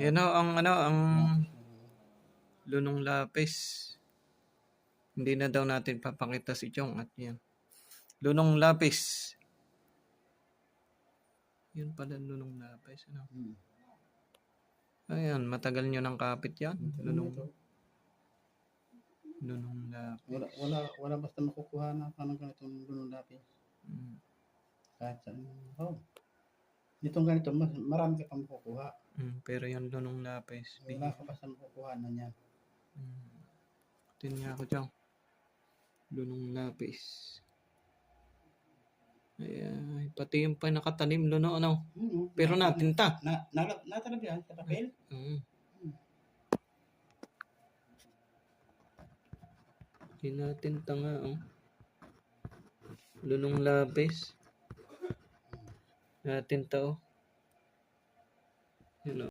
Yan o, ang lunong lapis. Hindi na daw natin papakita si Chong at yan. Lunong lapis. Yun pala lunong lapis. Ano? Ayan, matagal nyo ng kapit yan. Lunong lapis. Wala basta makukuha na ng ganitong lunong lapis. Kahit saan. Ditong ganito, marami ka pang makukuha. Pero yung lunong lapis. Wala ka basta makukuha na niya. Tingnan ako Chong. Lunong lapis. Ay, pati yung pinakatanim luno, ano? Pero natinta. Natalagyan sa papel? Tinatinta nga, oh. Lunong lapis. Natinta, oh.